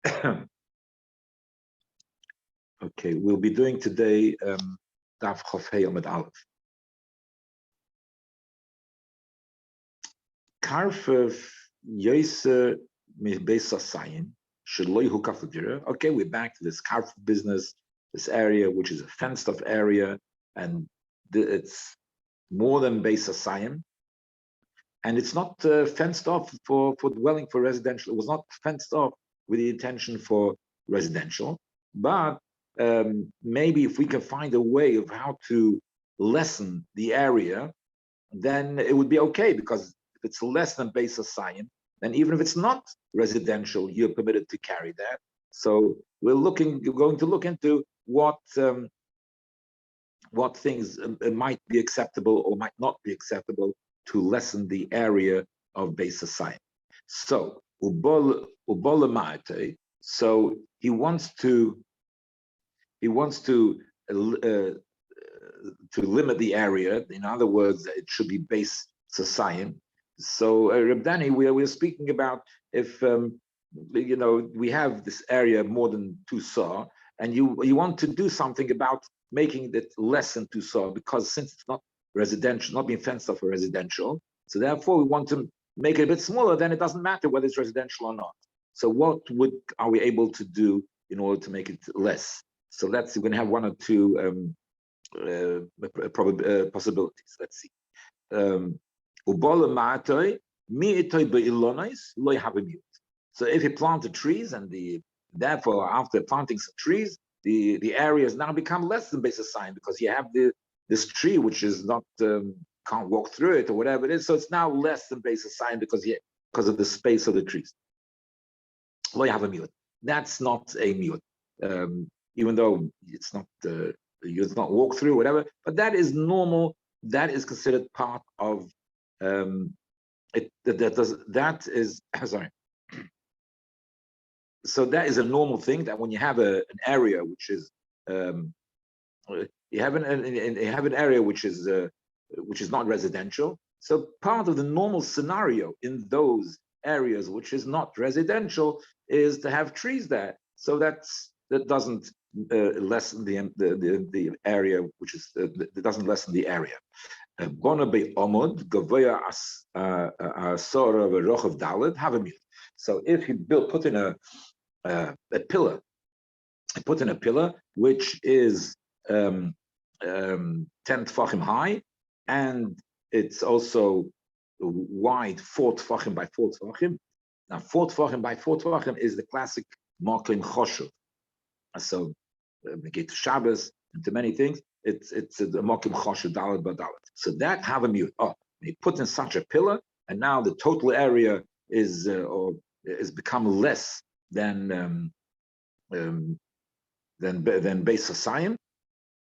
Okay, we'll be doing today Daf Chof Hei Amud Aleph. Karfev Yoser Beis Sasayin Sheloi Hukaf L'Dira. Okay, we're back to this Karfev business, this area which is a fenced-off area, and it's more than Beis Sasayin, and it's not fenced off for dwelling for residential. It was not fenced off with the intention for residential, but maybe if we can find a way of how to lessen the area, then it would be okay, because if it's less than Beis Sasayin, then even if it's not residential, you're permitted to carry that. So we're going to look into what things might be acceptable or might not be acceptable to lessen the area of Beis Sasayin. So so he wants to limit the area. In other words, it should be Beis Sasayin. So Rabbi, we're speaking about if we have this area more than 2 saw, and you want to do something about making it less than 2 saw, because since it's not residential, not being fenced off for residential, so therefore we want to make it a bit smaller. Then it doesn't matter whether it's residential or not. So what are we able to do in order to make it less? So let's see, we're going to have 1 or 2 possibilities. Let's see. So if you plant the trees, and therefore after planting some trees, the area has now become less than Beis Sasayin, because you have this tree which is not can't walk through it or whatever it is. So it's now less than Beis Sasayin because of the space of the trees. Lo have a mute. That's not a mute, even though it's not walk through, whatever. But that is normal. That is considered part of it. That is sorry. So that is a normal thing, that when you have an area which is you have an area which is not residential. So part of the normal scenario in those areas which is not residential is to have trees there. So that doesn't lessen the area, which is that doesn't lessen the area. So if you put in a pillar, which is 10 tefachim high, and it's also wide 4 tefachim by 4 tefachim. Now 4 tefachim by 4 tefachim is the classic maklim choshev. So we get to Shabbos and to many things. It's the maklim choshev dalet badalet. So that have a mute. They put in such a pillar, and now the total area is become less than Beis Sasayin.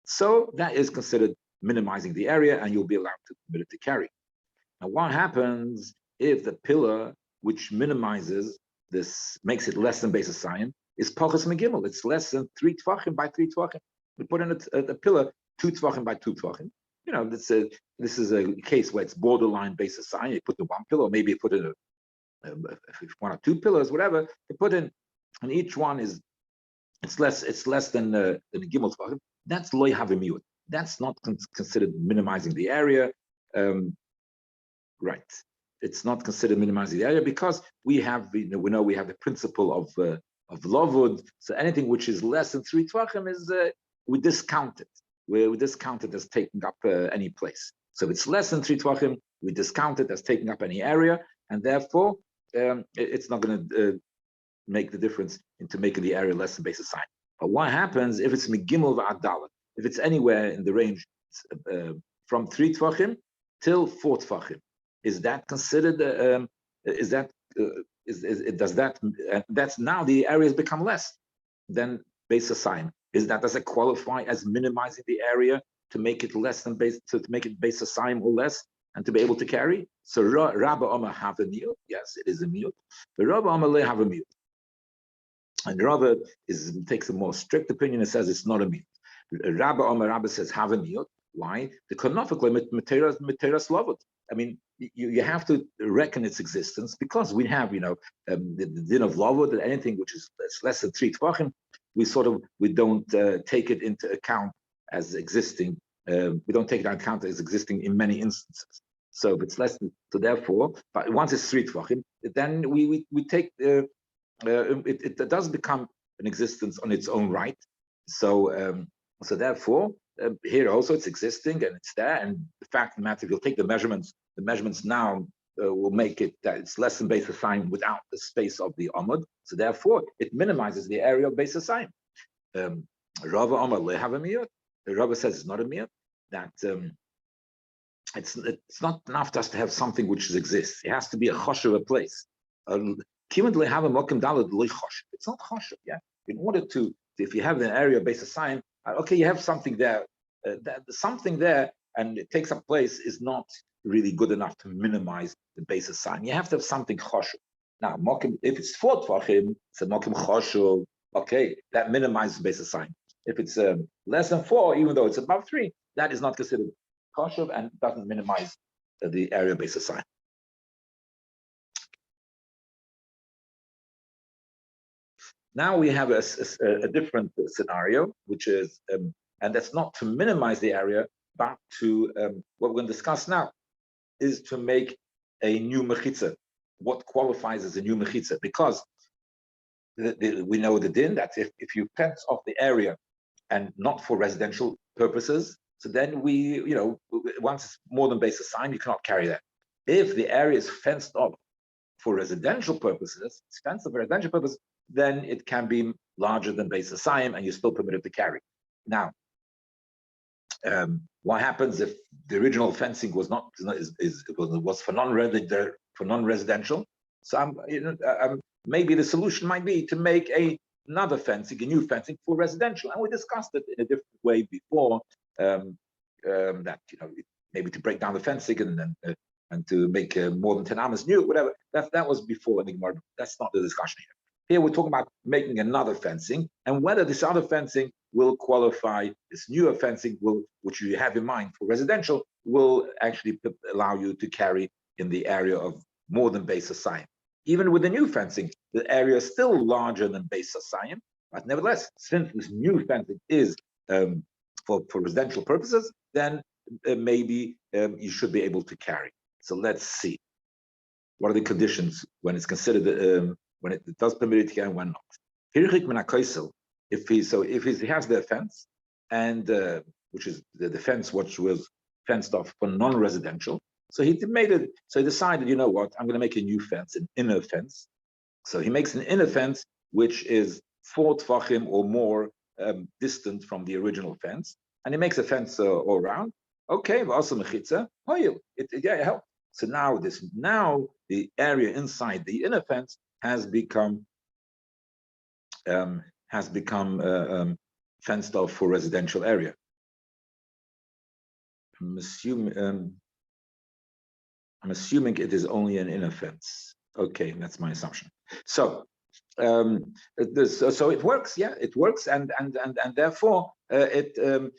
So that is considered minimizing the area, and you'll be allowed to permit it to carry. Now, what happens if the pillar, which minimizes this, makes it less than Beis Sasayin, is pachas megimel? It's less than 3 tefachim by 3 tefachim. We put in a pillar 2 tefachim by 2 tefachim. This is a case where it's borderline Beis Sasayin. You put in 1 pillar, or maybe you put in 1 or 2 pillars, whatever. You put in, and each one is it's less than a gimel tefachim. That's loy havimiyut. That's not considered minimizing the area, right? It's not considered minimizing the area, because we know we have the principle of lovud. So anything which is less than 3 tefachim is we discount it. We discount it as taking up any place. So if it's less than 3 tefachim, we discount it as taking up any area, and therefore it's not going to make the difference into making the area less than Beis Sasayin. But what happens if it's megimel v'adalet? If it's anywhere in the range from 3 tefachim till 4 tefachim, is that considered? That's now the areas become less than Beis Sasayin. Does it qualify as minimizing the area to make it less than to make it Beis Sasayin or less, and to be able to carry? So Rabbi Omer have a mute. Yes, it is a mute. But Rabbi Omer le have a mute. And Rabbi takes a more strict opinion and says it's not a mute. Rabbi says have a mute. Why? The konofik materas lovut. I mean, you have to reckon its existence, because we have, the din of lavud, that anything which is less than 3 tvachim, we don't take it into account as existing. We don't take it into account as existing in many instances. So if it's less than, so therefore, but once it's 3 tvachim, then we take it does become an existence on its own right. So therefore, here also it's existing and it's there. And the fact of the matter, if you'll take the measurements now will make it that it's less than base assigned without the space of the amud. So therefore, it minimizes the area of base assigned. Rava Amar lehav a miyut. The Rabbi says it's not a miyut, that it's not enough just to have something which exists. It has to be a choshev, a place. It's not choshev, yeah. In order to, if you have an area base assigned, okay, you have something there. Something there, and it takes up place, is not really good enough to minimize the base assigned. You have to have something choshev. Now, if it's 4 tvachim, it's a mokim choshev. Okay, that minimizes base assigned. If it's less than 4, even though it's above 3, that is not considered choshev and doesn't minimize the area base assigned. Now we have a different scenario, which is, and that's not to minimize the area, but to, what we're going to discuss now, is to make a new mechitza. What qualifies as a new mechitza? Because we know the din that if you fence off the area and not for residential purposes, so then once it's more than base assigned, you cannot carry that. If the area is fenced off for residential purposes, it's fenced off for residential purposes, then it can be larger than base assigned and you're still permitted to carry. Now, what happens if the original fencing was for non-residential? So maybe the solution might be to make another fencing, a new fencing for residential, and we discussed it in a different way before. That maybe to break down the fencing and to make more than 10 amas new, whatever. That was before. That's not the discussion here. Here we're talking about making another fencing, and whether this other fencing will qualify, this newer fencing which you have in mind for residential, will actually allow you to carry in the area of more than base assigned. Even with the new fencing, the area is still larger than base assigned, but nevertheless, since this new fencing is for residential purposes, then maybe you should be able to carry. So let's see. What are the conditions when it's considered, when it does permit it to carry and when not? If he has the fence, and which is the fence which was fenced off for non-residential, so he made it. So he decided, you know what, I'm going to make a new fence, an inner fence. So he makes an inner fence which is 4 tvachim or more distant from the original fence, and he makes a fence all around. Okay, also mechitza, it helped. So now the area inside the inner fence has become fenced off for residential area. I'm assuming it is only an inner fence. Okay, that's my assumption. So so it works, yeah, it works, and therefore you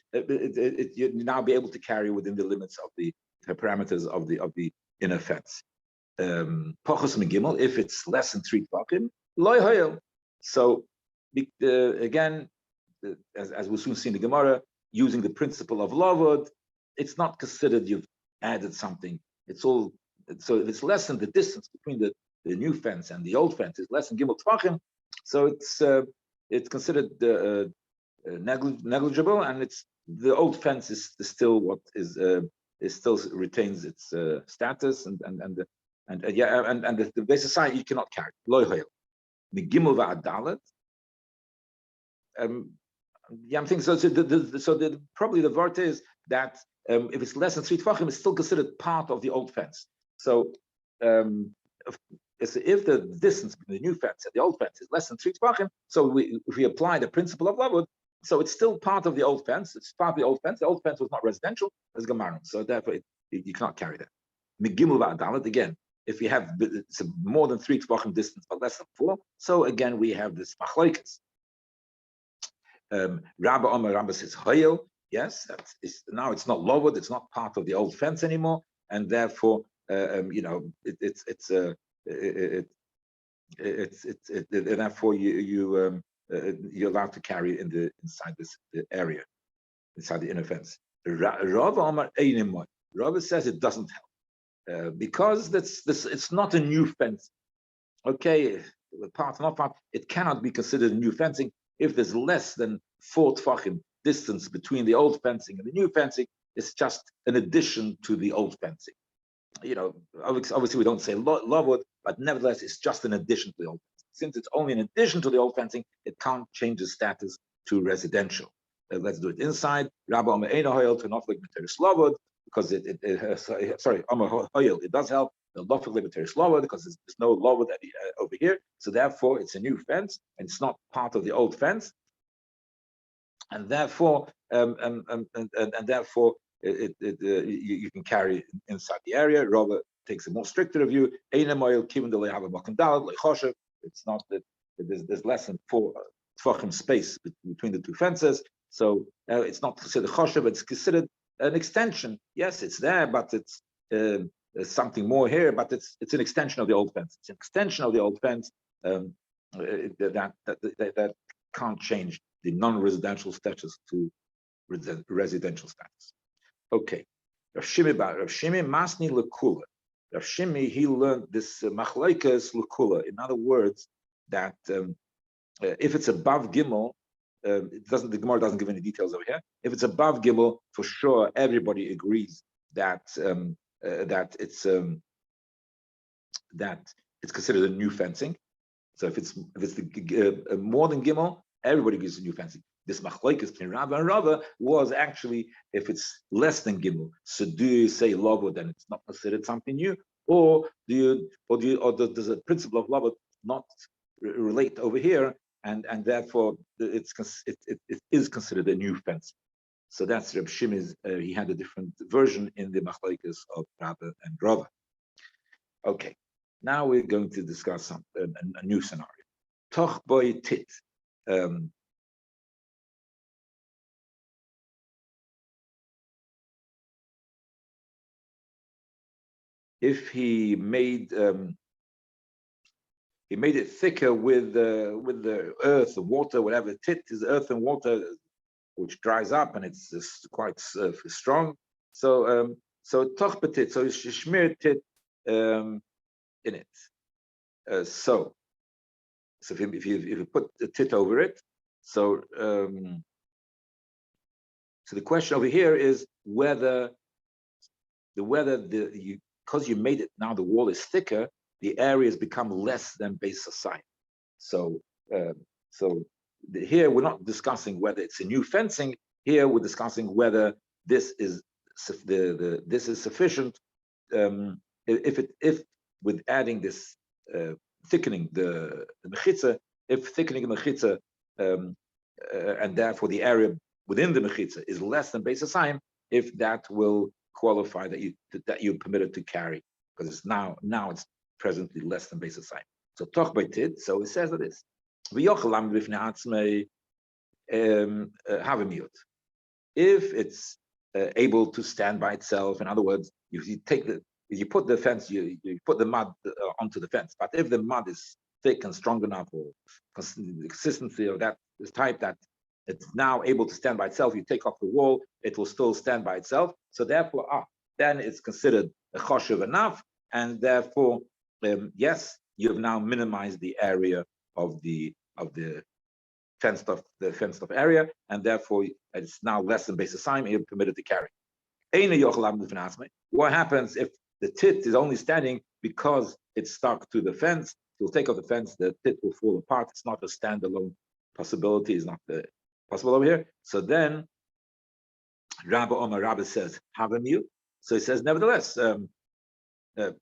now be able to carry within the limits of the parameters of the inner fence. Pochus megimel, if it's less than 3 tvachim, loy hoyel. So again, as we'll soon see in the Gemara, using the principle of lavud, it's not considered you've added something. It's all, so if it's less than the distance between the new fence and the old fence is less than gimel tvachim, so it's considered negligible, and it's the old fence is still what is still retains its status, and the base society you cannot carry. Lo hoyel. The gimel va'adalet. I'm thinking so. Probably the word is that if it's less than 3 tvachim, it's still considered part of the old fence. So if the distance between the new fence and the old fence is less than 3 tvachim, so if we apply the principle of lavud, so it's still part of the old fence. It's part of the old fence. The old fence was not residential, it's gemaran. So therefore, you cannot carry that. Megimel va'adalet, again, if you have it's more than 3 tvachim distance but less than 4, so again we have this machlokes. Rabbi says hoyel. Yes, now it's not lavud, it's not part of the old fence anymore, and therefore therefore you're allowed to carry it inside this area, inside the inner fence. Rava says it doesn't help because it's not a new fence. Okay, part not part, it cannot be considered new fencing if there's less than 4 tfachim distance between the old fencing and the new fencing. It's just an addition to the old fencing. Obviously we don't say lavud, but nevertheless it's just an addition to the old fencing. Since it's only an addition to the old fencing, it can't change the status to residential. Let's do it inside. Rabbi Omer Eino Hoyel to Noflik Materis Lavud, because it does help the Noflik Materis Lavud because there's no lavud over here. So therefore it's a new fence and it's not part of the old fence. And therefore, you can carry it inside the area. Robert takes a more stricter view. It's not that there's less than 4 tfachim space between the two fences, so it's not considered choshev. It's considered an extension. Yes, it's there, but it's something more here. But it's an extension of the old fence. It's an extension of the old fence that can't change the non-residential status to residential status. Okay. Rav Shimi Masni Lekula. Rav Shimi, he learned this machlokes Lekula. In other words, that if it's above Gimel, the Gemara doesn't give any details over here. If it's above Gimel, for sure everybody agrees that that it's considered a new fencing. So if it's more than Gimel, everybody gives a new fencing. This machlokes between Rabbi and Rava was actually if it's less than Gimel. So do you say lavud then it's not considered something new, or does the principle of lavud not relate over here, and therefore it is considered a new fence? So that's Reb Shimi's. He had a different version in the machlokes of Rabbi and Rava. Okay, now we're going to discuss a new scenario. Toch boy tit. If he made it thicker with the earth, the water, whatever. Tit is earth and water, which dries up and it's quite strong. So toch betit, so shmir tit in it. So if you put the tit over it, so the question over here is whether because you made it now the wall is thicker, the area has become less than base aside. So here we're not discussing whether it's a new fencing. Here we're discussing whether this is this is sufficient. If with adding this thickening the mechitza, if thickening the mechitza and therefore the area within the mechitza is less than base aside, if that will qualify that you're permitted to carry, because it's now it's presently less than base aside. So toch by tit, so it says that this. If it's able to stand by itself, in other words, you put the fence, you put the mud onto the fence, but if the mud is thick and strong enough, or the consistency of that is type that it's now able to stand by itself, you take off the wall, it will still stand by itself. So therefore, then it's considered a choshev enough, and therefore, yes, you've now minimized the area of the fenced off area, and therefore it's now less than base aside, you're permitted to carry. What happens if the tit is only standing because it's stuck to the fence? You'll take off the fence, the tit will fall apart. It's not a standalone possibility, it's not possible over here. So then Rabbi says, have a mute. So he says, nevertheless,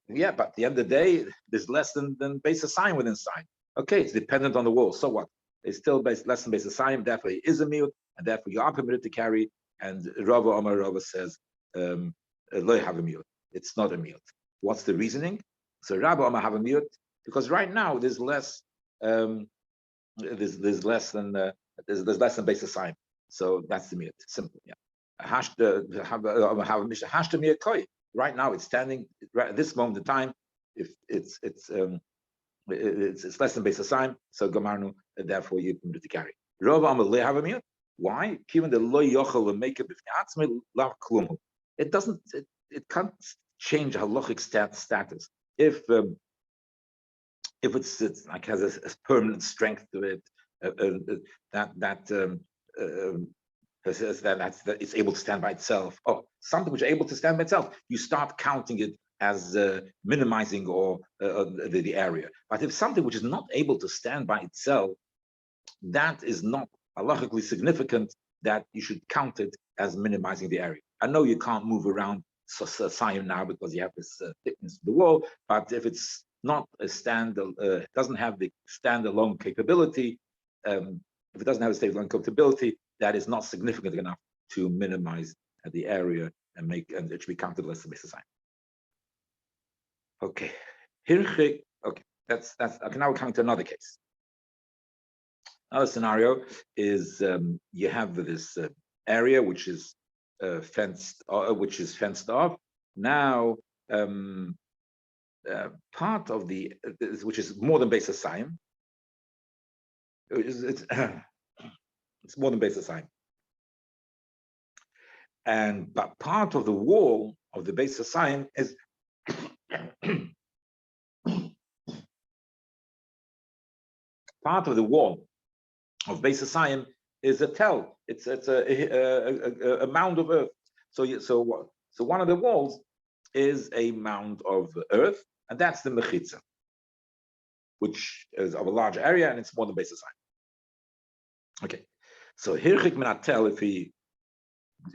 yeah, but at the end of the day, there's less than base aside within inside. Okay, it's dependent on the wall. So what? It's still less than base aside, therefore it is a mute, and therefore you are permitted to carry. And Rava says, lo have a mute. It's not a mute. What's the reasoning? So Rabbi have a mute because right now there's less. There's less than base aside. So that's the mute. Simple. Yeah. right now it's standing right at this moment in time. If it's less than base assigned, so gamarnu, and therefore you permitted to carry. Why? Given the lo yochel will make it it doesn't. It can't change halachic status if it's like has a permanent strength to it, that it's able to stand by itself. Oh, something which is able to stand by itself, you start counting it as minimizing or the area. But if something which is not able to stand by itself, that is not halachically significant that you should count it as minimizing the area. I know you can't move around Scion now because you have this thickness of the wall, but if it's not a doesn't have the standalone capability, if it doesn't have a standalone capability, that is not significant enough to minimize the area and it should be counted less than base assigned. Okay, okay, that's okay. Now we're coming to another case. Another scenario is you have this area which is fenced off. Now, part of which is more than base assigned. It's more than base assigned, but part of the wall of the base assigned is part of the wall of base assigned is a tell. It's a mound of earth. So one of the walls is a mound of earth, and that's the mechitza, which is of a large area, and it's more than base assigned. Okay, so hirchik minatel, if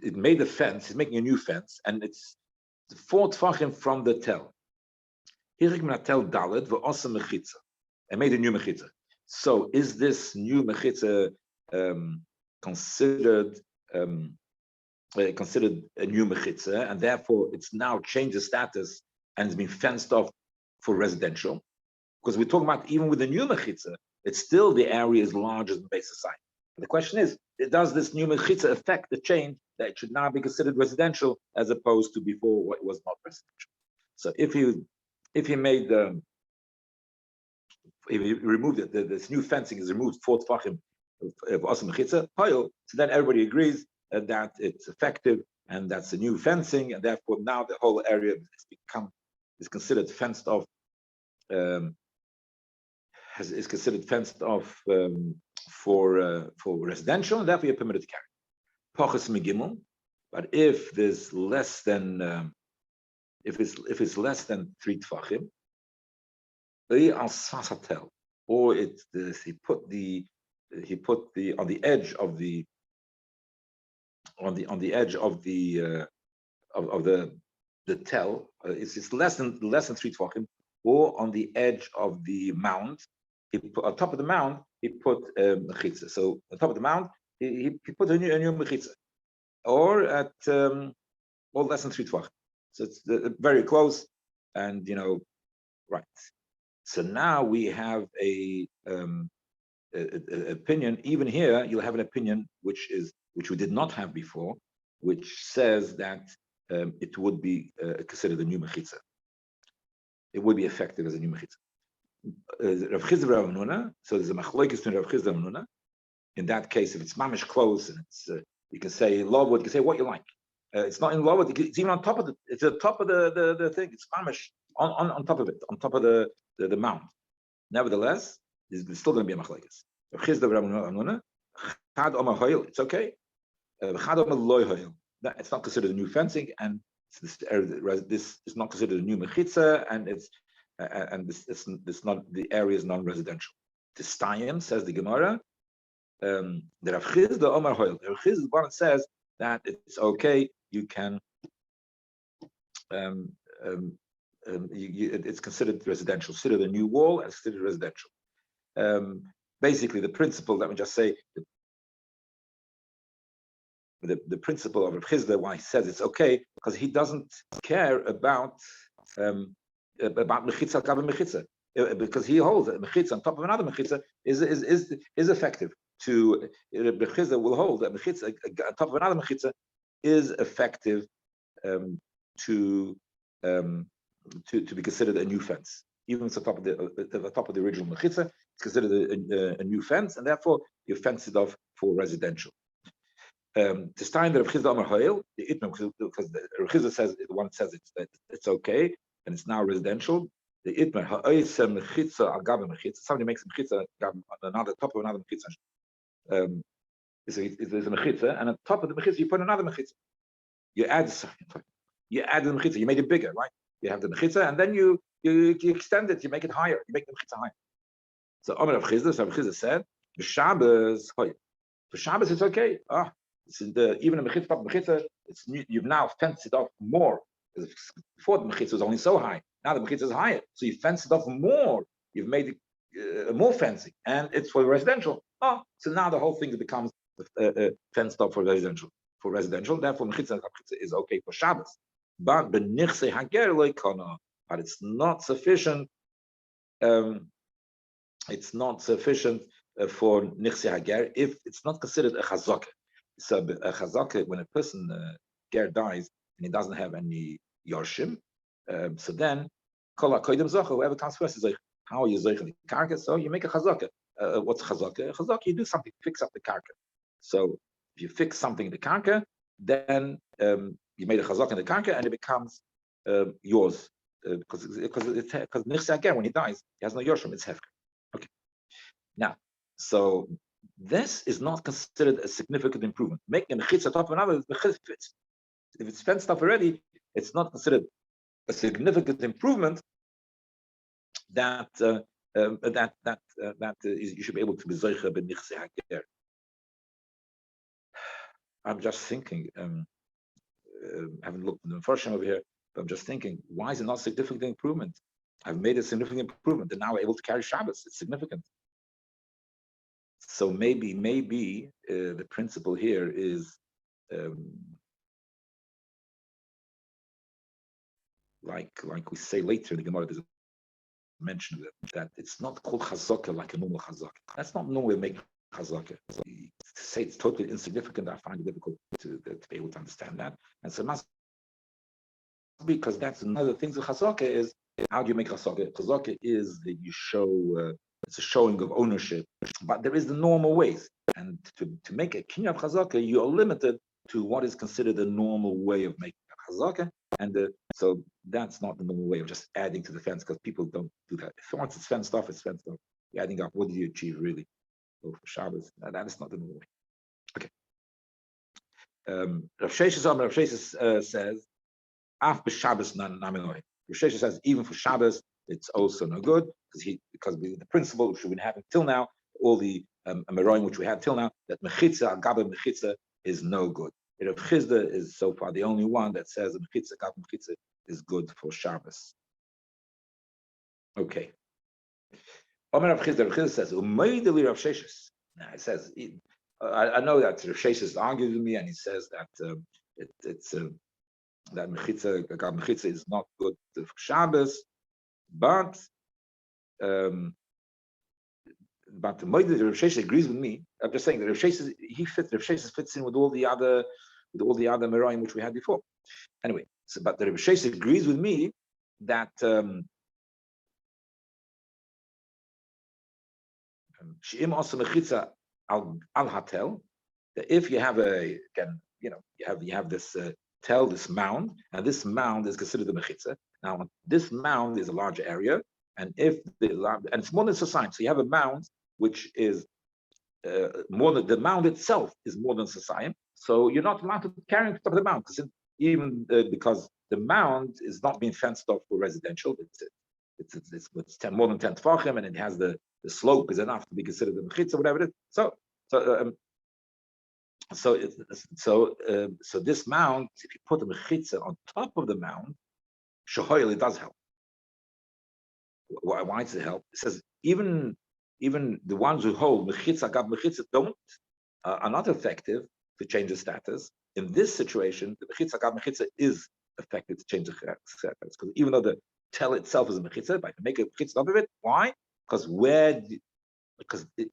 it made a fence, he's making a new fence, and it's 4 tfachim from the tel. Hirchik minatel dalet v'osa mechitza, and made a new mechitza. So is this new mechitza considered a new mechitza, and therefore it's now changed the status and it's been fenced off for residential? Because we're talking about even with the new mechitza, it's still the area is larger than base assigned. The question is, does this new mechitza affect the change that it should now be considered residential as opposed to before what was not residential? So if you made if you remove this new fencing is removed 4 tfachim of Asa Mechitza, so then everybody agrees that it's effective and that's a new fencing, and therefore now the whole area is considered fenced off. Is considered fenced off for residential, and therefore you're permitted to carry. Pachas megimel, but if there's less than if it's less than 3 tfachim, or he put the on the edge of the tell, it's less than 3 tfachim, or on the edge of the mound. On top of the mound, he put mechitza. So on top of the mound, he put a new mechitza, or at or less than 3 tfachim. So it's very close, and right. So now we have a opinion. Even here, you'll have an opinion which we did not have before, which says that it would be considered a new mechitza. It would be effective as a new mechitza. Rav Chizda Rav Nuna. So there's a machlokes between Rav Chizda and Nuna. In that case, if it's mamish close and it's you can say lawwood, you can say what you like. It's not in lawwood. It's even on top of it's at the top of the thing. It's mamish on top of it, on top of the mound. Nevertheless, there's still going to be a machlokes. Rav Chizda Rav Nuna. Chad Omar Hoil. It's okay. Chad Omar Loy Hoil. It's not considered a new fencing, and this is not considered a new mechitza, and it's not, the area is non-residential. The Stayim says the Gemara, the Rav Chizda Omar Hoil. Rav Chizda one says that it's okay. You can it's considered residential. Consider the new wall as considered residential. Basically, the principle, let me just say, the principle of Rav Chizda, why he says it's okay, because he doesn't care about mechitza al gabe mechitza, because he holds that mechitza on top of another mechitza is effective. To Rav Chizda will hold that mechitza on top of another mechitza is effective to to be considered a new fence. Even if it's on top of the original mechitza, it's considered a new fence, and therefore you fence it off for residential. To stein the Rav Chizda Amar Hoel, the itmem, because the Rav Chizda says, the one says it's okay and it's now residential. The itmem ha'oisem mechitza al gabe mechitza. Somebody makes a mechitza on another top of another mechitza. There's a mechitza, and on top of the mechitza you put another mechitza. You add the mechitza. You made it bigger, right? You have the mechitza, and then you extend it. You make it higher. You make the mechitza higher. So Amar Rav Chizda, so Rav Chizda said, b'Shabbos, for Shabbos it's okay. Even a mechitza, top of mechitza, you've now fenced it off more. Before the mechitza was only so high. Now the mechitza is higher, so you fence it off more. You've made it more fencing, and it's for residential. So now the whole thing becomes fenced off for residential. Therefore, mechitza is okay for Shabbos. But b'nichse hager loikana. But it's not sufficient. It's not sufficient for nichse hager if it's not considered a chazaka. So a chazaka, when a person ger dies and he doesn't have any yorshim, so then kol hakoydim zocha, whoever comes first is like, how are you zocha the karka? So you make a chazaka. What's chazaka? A chazaka, you do something to fix up the karka. So if you fix something in the karka, then you made a chazaka in the karka and it becomes yours, because nichse hager, when he dies, he has no yorshim. It's hefker. Okay. Now, so this is not considered a significant improvement. Making a mechitza top of another, if it's fenced up already, it's not considered a significant improvement. That you should be able to be zoicha b'nichse hager. I'm just thinking. I haven't looked at the version over here, but I'm just thinking, why is it not significant improvement? I've made a significant improvement, and now we're able to carry Shabbos. It's significant. So maybe the principle here is like we say later in the Gemara, there's a mention of it, that it's not called chazaka like a normal chazaka. That's not normal way to make chazaka. To say it's totally insignificant, I find it difficult to be able to understand that. And so it must be, because that's another thing. The chazaka is, how do you make chazaka? Chazaka is that you show. It's a showing of ownership, but there is the normal ways. And to make a kinyan chazaka, you are limited to what is considered a normal way of making a chazaka, and so that's not the normal way of just adding to the fence, because people don't do that. If once it's fenced off, it's fenced off. You're adding up. What do you achieve really? For Shabbos, that is not the normal way. Okay. Rav Sheshes says, "Af b'Shabbos naminoi." Rav Sheshes says, even for Shabbos, it's also no good, because the principle which we've been having till now, all the Amoraim which we had till now, that mechitza agabe mechitza is no good. Rav Chizda is so far the only one that says mechitza agabe mechitza is good for Shabbos. Okay. Omer Rav Chizda says, "Umeideli Rav Sheshes." Now it says, I know that Rav Sheshes argues with me, and he says that that mechitza agabe mechitza is not good for Shabbos. But the Rav Sheshes agrees with me. I'm just saying that Rav Sheshes fits in with all the other Meraim which we had before. Anyway, but the Rav Sheshes agrees with me that She'im also mechitza al hatel, that if you have you have this tel, this mound, and this mound is considered the mechitza. Now, this mound is a large area, and it's more than society. So you have a mound which is more than the mound itself is more than society. So you're not allowed to carry on top of the mound, because the mound is not being fenced off for residential. It's more than 10 tefachim, and it has the slope is enough to be considered the mechitza, whatever it is. So this mound, if you put a mechitza on top of the mound, shahoil, it does help. Why does it help? It says even the ones who hold mechitza agab mechitza are not effective to change the status. In this situation, the mechitza agab mechitza is effective to change the status, because even though the tel itself is a mechitza, but I can make a mechitza off of it. Why? Because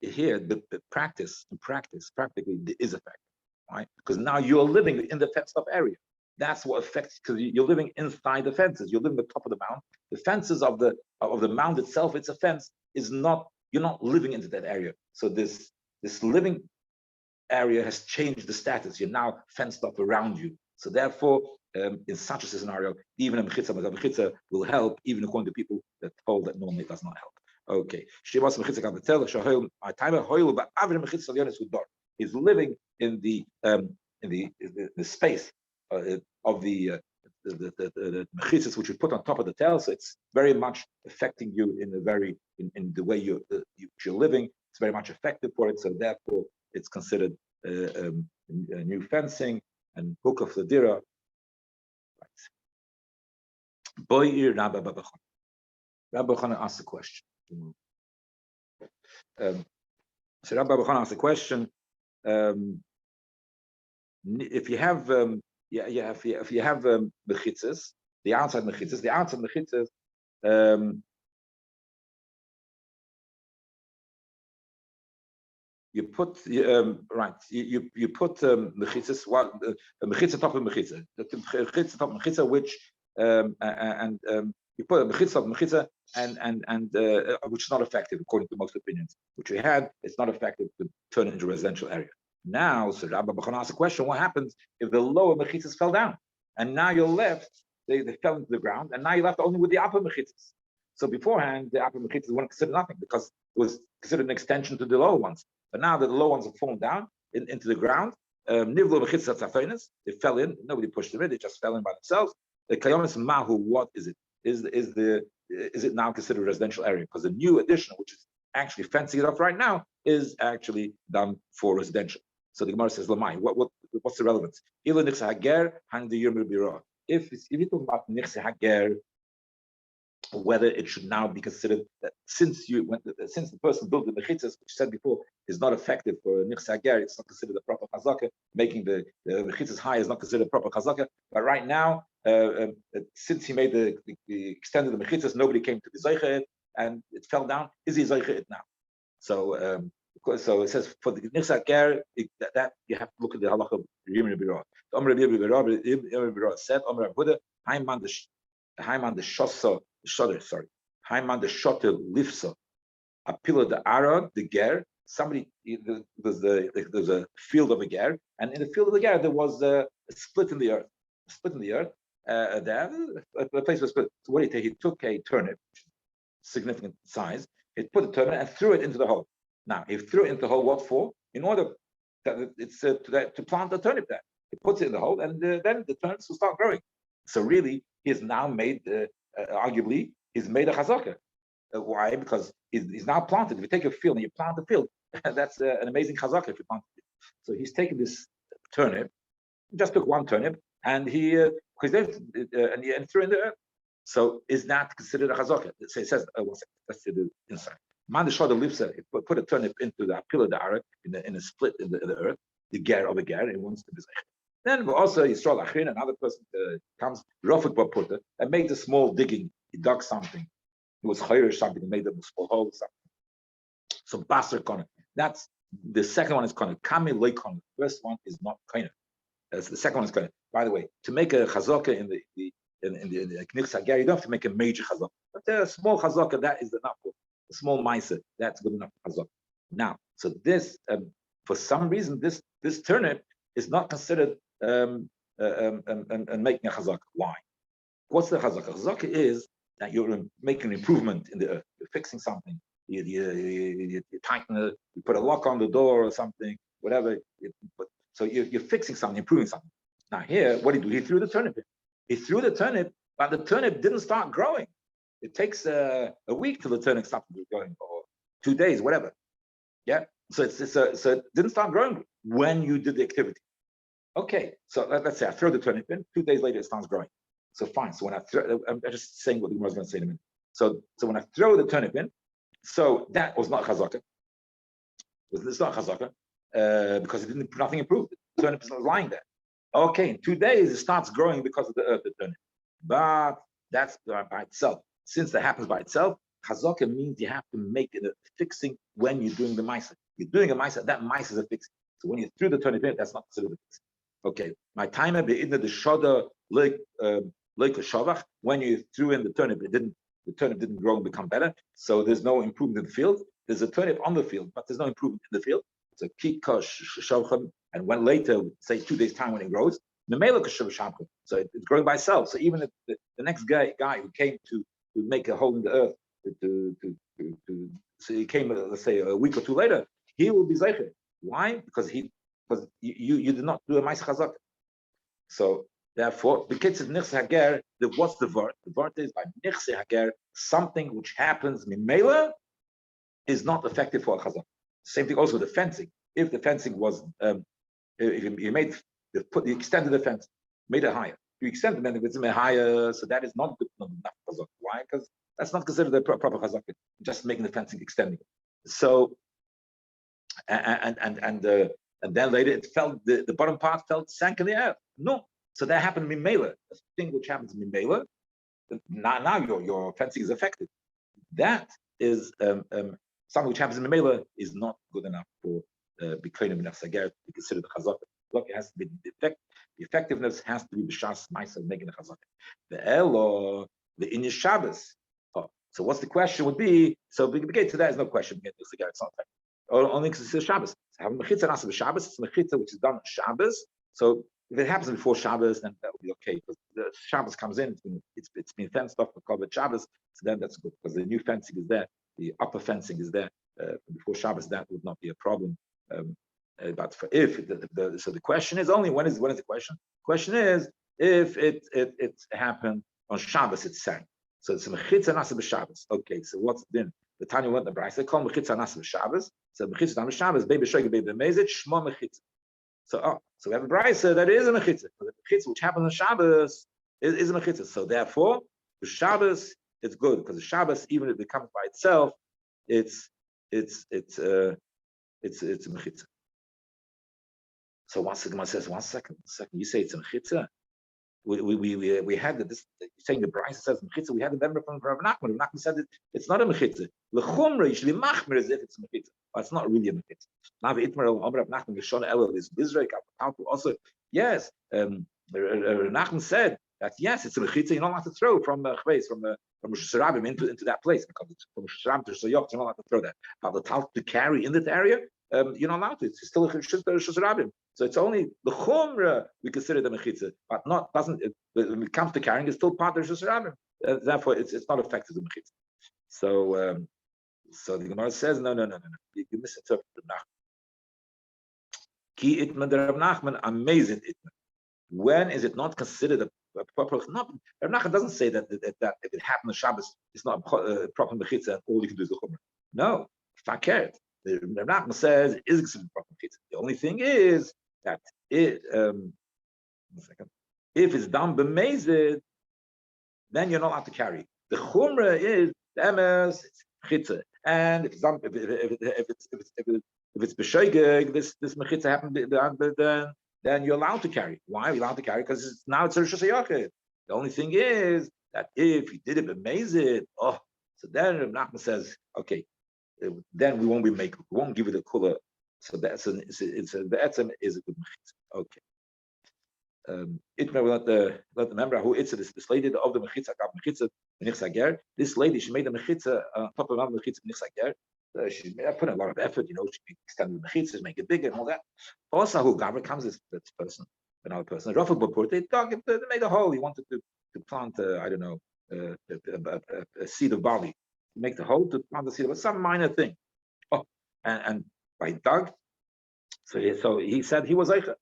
here the practically is effective. Why? Because now you're living in the fenced off area. That's what affects, because you're living inside the fences. You're living at the top of the mound. The fences of the mound itself, it's a fence, is not, you're not living into that area. So this living area has changed the status. You're now fenced up around you. So therefore, in such a scenario, even a mechitza will help, even according to people that hold that normally it does not help. Okay. He's living in the space of the mechitzas which you put on top of the tail, so it's very much affecting you in the way you're living. It's very much effective for it, so therefore it's considered a new fencing and hook of the dira. Boy, Rabbi Bachana asked the question. So Rabbi Bachana asked the question: if you have mechitzas, the outside mechitzas, you put right. You put mechitzas, a mechitza top of mechitza, the mechitza top of mechitza, which you put a mechitza top of mechitza, and which is not effective according to most opinions. Which we had, it's not effective to turn it into a residential area. Now, so Rabbi Bachana asked the question: what happens if the lower mechitzas fell down, and now you're left? They fell into the ground, and now you're left only with the upper mechitzas. So beforehand, the upper mechitzas weren't considered nothing because it was considered an extension to the lower ones. But now that the lower ones have fallen down into the ground, nivlo mechitzas tzafenis, they fell in. Nobody pushed them in; they just fell in by themselves. The kayomis mahu, what is it? Is it now considered a residential area? Because the new addition, which is actually fencing it off right now, is actually done for residential. So the Gemara says, "Lamai, what's the relevance? If you're talking about nichse hager, whether it should now be considered that since the person built the mechitzas, which said before, is not effective for nichse hager, it's not considered a proper chazaka. Making the mechitzas high is not considered a proper chazaka. But right now, since he made the extended the mechitzas, nobody came to the zeicha and it fell down. Is he zeicha it now? So." So it says for the nichse hager that you have to look at the halacha of Rabbi Bira. Rabbi Bira said, "Amar Buddha, Haiman the shosa shoder, sorry, Haiman the shoter lifsa, apila the arad the ger." Somebody there's a field of a ger, and in the field of the ger there was a split in the earth. There, the place was split. So what did he take? He took a turnip, significant size. He put the turnip and threw it into the hole. Now, he threw it into the hole, what for? In order that it's to plant the turnip there. He puts it in the hole, and then the turnips will start growing. So really, he has now made, arguably, he's made a chazaka. Why? Because he's now planted. If you take a field and you plant the field, that's an amazing chazaka if you plant it. So he's taken this turnip, just took one turnip, and he threw in the earth. So is that considered a chazaka? So it says, let's see the inside. Man the shada lifsa, put a turnip into the pillar of the arak in a split in the earth, the ger of a ger, and wants to be zeicha. Then also Yisrael Achin, another person comes, Rafik Baputa, and made a small digging. He dug something. It was chayrish something. He made a small hole or something. So Basar Kona. That's the second one is Kona. Kami Loy Kona. The first one is not Kona. The second one is Kona. By the way, to make a chazaka in the Knichs Hager, you don't have to make a major chazaka. But a small chazaka, that is enough. A small ma'aser, that's good enough for chazaka. Now, so this, for some reason, this turnip is not considered making a chazaka. Why? What's the chazaka? Chazaka is that you're making an improvement in the earth. You're fixing something. You tighten it. You put a lock on the door or something. Whatever. So you're fixing something, improving something. Now here, what did he do? He threw the turnip in. He threw the turnip, but the turnip didn't start growing. It takes a week till the turnip stops growing, or 2 days, whatever. Yeah. So so it didn't start growing when you did the activity. Okay. So let's say I throw the turnip in. 2 days later, it starts growing. So fine. So when I throw, I'm just saying what the Gemara is going to say in a minute. So when I throw the turnip in, so that was not chazaka. It's not chazaka because nothing improved. The turnip is not lying there. Okay. In 2 days, it starts growing because of the earth, the turnip. But that's by itself. Since that happens by itself, chazaka means you have to make it a fixing when you're doing the ma'aser. You're doing a ma'aser, that ma'aser is a fixing. So when you threw the turnip in, that's not considered a fixing. Okay, my timer be in the shoda like a shavach. When you threw in the turnip, the turnip didn't grow and become better. So there's no improvement in the field. There's a turnip on the field, but there's no improvement in the field. So kikash shavchem, and when later, say 2 days time when it grows, so it's growing by itself. So even if the next guy who came to make a hole in the earth, so he came, let's say a week or two later, he will be zeicher. Why? Because you did not do a ma'aseh chazak. So therefore, the kids of nichse hager. What's the word? The word is by nichse hager, something which happens mimela is not effective for a chazak. Same thing also with the fencing. If the fencing was, if you extended the fence, made it higher. You extend it, then if it's higher, so that is not good enough chazak. Why? Because that's not considered a proper chazak. Just making the fencing extending. So and then later it fell. The bottom part sank in the earth. No, so that happened in Mimela. The thing which happens in Mimela, now your fencing is affected. That is something which happens in Mimela is not good enough for Bikonim and Sager to be considered the chazak. Look, it has to be the effectiveness has to be b'shas ma'aser making the chazak. The elo the in Shabbos. Oh, so what's the question would be? So we get to that is no question. It's not effective. Only because it's Shabbos. So have mechitza nasa Shabbos. It's mechitza which is done on Shabbos. So if it happens before Shabbos, then that will be okay because the Shabbos comes in. It's been fenced off for covered Shabbos. So then that's good because the new fencing is there. The upper fencing is there before Shabbos. That would not be a problem. But for so the question is only when is the question? The question is if it happened on Shabbos, it sang. So it's a mechitza nasa b'Shabbos. Okay, so what's then? The Tanya went the Bryce. They call mechitza nasa b'Shabbos. So mechitza nasa b'Shabbos, baby shoyge, baby mezit, shmo mechitza. So we have a Bryce that is a mechitza. The mechitza which happens on Shabbos is a mechitza. So therefore, the Shabbos it's good because the Shabbos, even if it comes by itself, it's a mechitza. So once the Gemara says, one second, you say it's a mechitza. We had this saying the Bryce says mechitza. We had the member from Rav Nachman. Rav Nachman said it's not a mechitza. L'chumra you should be machmer as if it's a mechitza, but it's not really a mechitza. Now the Itmar Rav Nachman Geshon Elul is Bizrek also yes. Rav Nachman said that yes, it's a mechitza. You're not allowed to throw from Rosh Hashanah into that place because it's from Rosh Hashanah to Yoch. You're not allowed to throw that. But the talk to carry in that area, you're not allowed to. It's still a Rosh Hashanah. So it's only the chumra we consider the mechitza, but doesn't. When it comes to carrying, it's still part of the Shusharabim. Therefore, it's not effective the mechitza. So the Gemara says no. You misinterpret the Nachman. Ki itman the Rav Nachman amazing itman. When is it not considered a proper? Not Rav Nachman doesn't say that if it happened on Shabbos, it's not a proper mechitza and all you can do is the chumra. No, fakert. The Rav Nachman says it is considered proper mechitza. The only thing is that if it's done b'mezid, then you're not allowed to carry. The chumra is the emes, it's mechitza, and if it's done, if it's b'shoigeg, this mechitza happened, then you're allowed to carry. Why are you allowed to carry? Because now it's a Rosh Hashanah. The only thing is that if you did it b'mezid, so then Rav Nachman says, okay, then we won't give it a kula. So that's the etzem is a good mechitza. Okay. Itmer will let the member who it's this lady of the mechitza got mechitza nichsager. This lady she made a mechitza top of the mechitza nichsager. She put a lot of effort. She extended the mechitza, make it bigger and all that. Also, who Gavra comes this person, another person. Rafa Bapur, they made a hole. He wanted to plant a seed of barley. Make the hole to plant the seed, but some minor thing. And by dug. So he said he was eicha.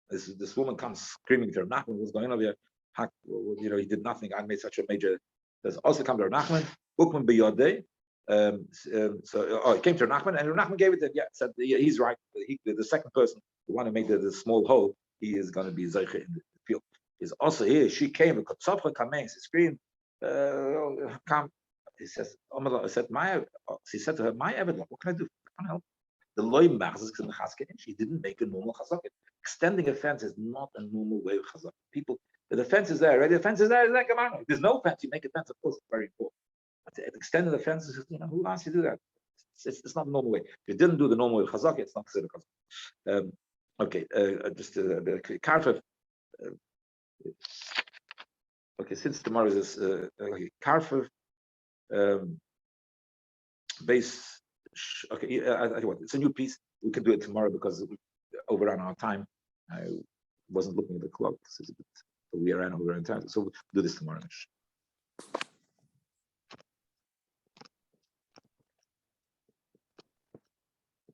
This woman comes screaming to Rav Nachman, what's going on here? He did nothing. I made such a major. There's also come to Rav Nachman. Ukman biyodei. He came to Rav Nachman, and Rav Nachman gave it to him. Yeah, said he's right. The second person, the one who made the small hole, he is going to be zeicha in the field. He's also here. She came. She screamed. Come. He says, she said to her, my evidence. What can I do? I can't help. The loy machzes in the chazket, she didn't make a normal chazak. Extending a fence is not a normal way of chazak. People, the fence is there, right? The fence is there. It's like a man. If there's no fence, you make a fence. Of course, it's very important. But extending the fence is, who asked you to do that? It's not the normal way. If you didn't do the normal way of chazak, it's not considered chazak. Okay, just Karfev. Okay, since tomorrow is okay, Karfev base. Okay, I tell you what, it's a new piece. We can do it tomorrow because we overrun our time. I wasn't looking at the clock. So we ran over in time, so we'll do this tomorrow.